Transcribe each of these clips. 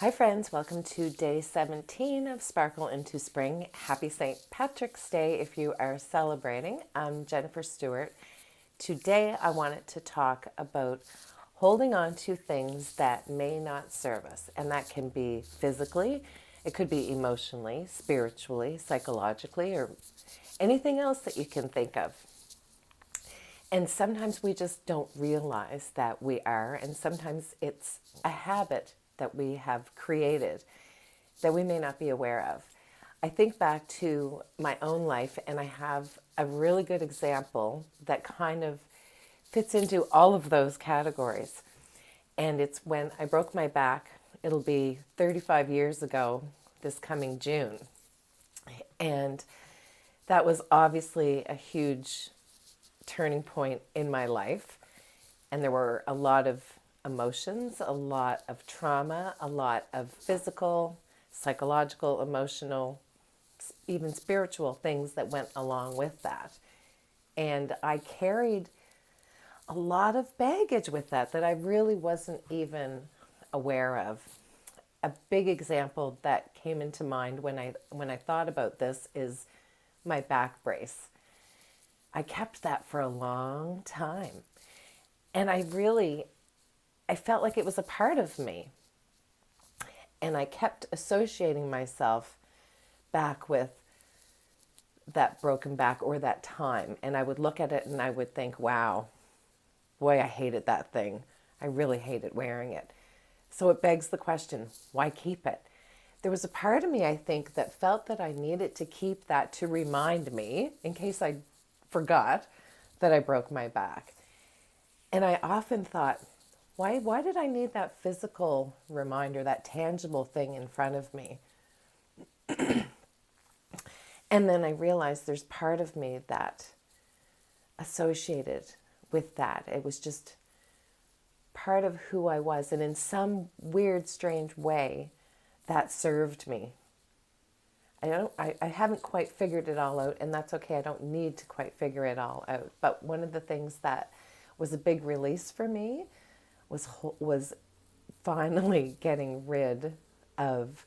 Hi friends, welcome to day 17 of Sparkle into Spring. Happy St. Patrick's Day if you are celebrating. I'm Jennifer Stewart. Today I wanted to talk about holding on to things that may not serve us, and that can be physically, it could be emotionally, spiritually, psychologically, or anything else that you can think of. And sometimes we just don't realize that we are, and sometimes it's a habit that we have created that we may not be aware of. I think back to my own life, and I have a really good example that kind of fits into all of those categories. And it's when I broke my back. It'll be 35 years ago this coming June. And that was obviously a huge turning point in my life. And there were a lot of emotions, a lot of trauma, a lot of physical, psychological, emotional, even spiritual things that went along with that. And I carried a lot of baggage with that I really wasn't even aware of. A big example that came into mind when I thought about this is my back brace. I kept that for a long time. And I felt like it was a part of me. And I kept associating myself back with that broken back or that time. And I would look at it and I would think, wow, boy, I hated that thing. I really hated wearing it. So it begs the question, why keep it? There was a part of me, I think, that felt that I needed to keep that to remind me, in case I forgot, that I broke my back. And I often thought, why did I need that physical reminder, that tangible thing in front of me? And then I realized there's part of me that associated with that. It was just part of who I was. And in some weird, strange way, that served me. I haven't quite figured it all out, and that's okay. I don't need to quite figure it all out. But one of the things that was a big release for me was finally getting rid of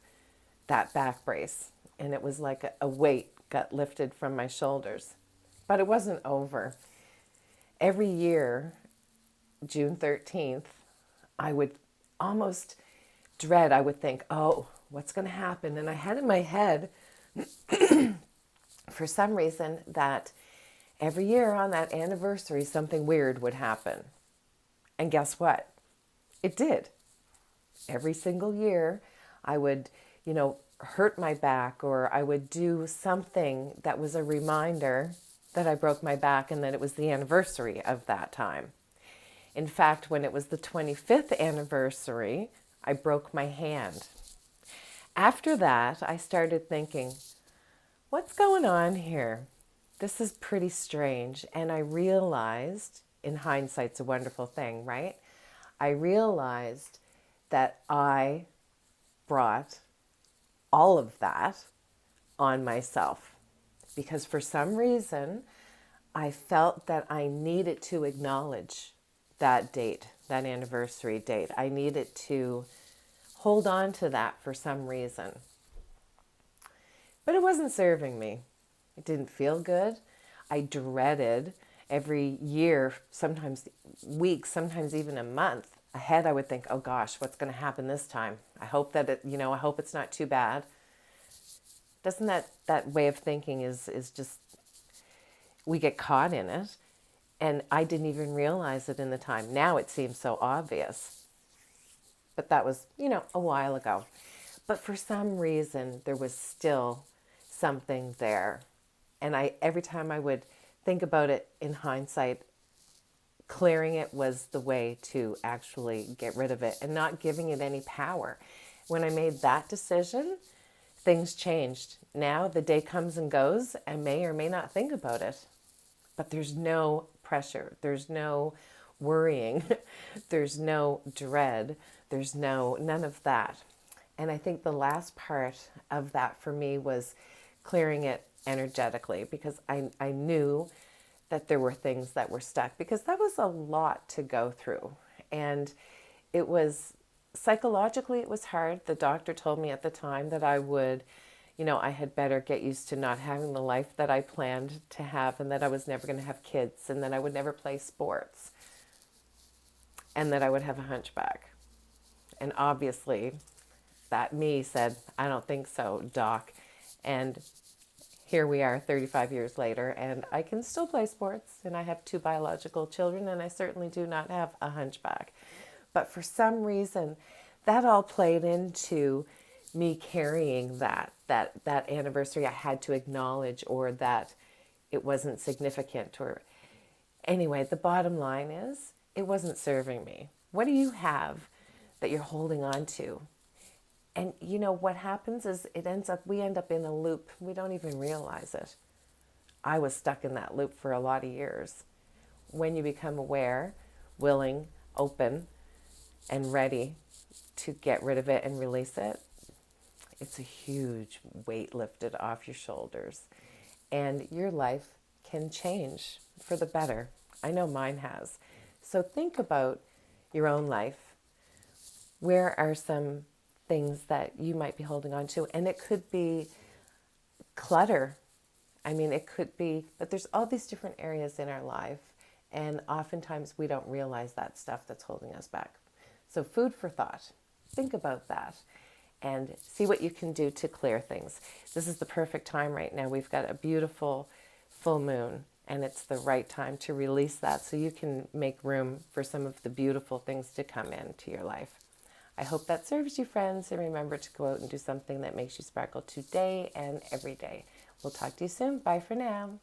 that back brace. And it was like a weight got lifted from my shoulders. But it wasn't over. Every year, June 13th, I would almost dread, I would think, oh, what's going to happen? And I had in my head, for some reason, that every year on that anniversary, something weird would happen. And guess what? It did. Every single year, I would, hurt my back, or I would do something that was a reminder that I broke my back and that it was the anniversary of that time. In fact, when it was the 25th anniversary, I broke my hand. After that, I started thinking, what's going on here? This is pretty strange. And I realized, in hindsight's a wonderful thing, right? I realized that I brought all of that on myself because for some reason I felt that I needed to acknowledge that date, that anniversary date. I needed to hold on to that for some reason. But it wasn't serving me. It didn't feel good. I dreaded every year, sometimes weeks, sometimes even a month ahead. I would think, oh gosh, what's going to happen this time? I hope that I hope it's not too bad. Doesn't that way of thinking is just, we get caught in it. And I didn't even realize it in the time. Now it seems so obvious. But that was, a while ago. But for some reason, there was still something there. And every time I would think about it in hindsight, clearing it was the way to actually get rid of it and not giving it any power. When I made that decision, things changed. Now the day comes and goes. I may or may not think about it, but there's no pressure. There's no worrying. There's no dread. There's none of that. And I think the last part of that for me was clearing it energetically because I knew that there were things that were stuck because that was a lot to go through. And it was Psychologically, it was hard. The doctor told me at the time that I would, I had better get used to not having the life that I planned to have, and that I was never going to have kids, and that I would never play sports, and that I would have a hunchback. And obviously, that me said, I don't think so, doc. And here we are 35 years later, and I can still play sports, and I have 2 biological children, and I certainly do not have a hunchback. But for some reason, that all played into me carrying that anniversary. I had to acknowledge, or that it wasn't significant, or anyway, the bottom line is it wasn't serving me. What do you have that you're holding on to? And what happens is we end up in a loop. We don't even realize it. I was stuck in that loop for a lot of years. When you become aware, willing, open, and ready to get rid of it and release it, it's a huge weight lifted off your shoulders. And your life can change for the better. I know mine has. So think about your own life. Where are some things that you might be holding on to? And it could be clutter. I mean, it could be, but there's all these different areas in our life. And oftentimes we don't realize that stuff that's holding us back. So food for thought. Think about that and see what you can do to clear things. This is the perfect time right now. We've got a beautiful full moon, and it's the right time to release that so you can make room for some of the beautiful things to come into your life. I hope that serves you, friends, and remember to go out and do something that makes you sparkle today and every day. We'll talk to you soon. Bye for now.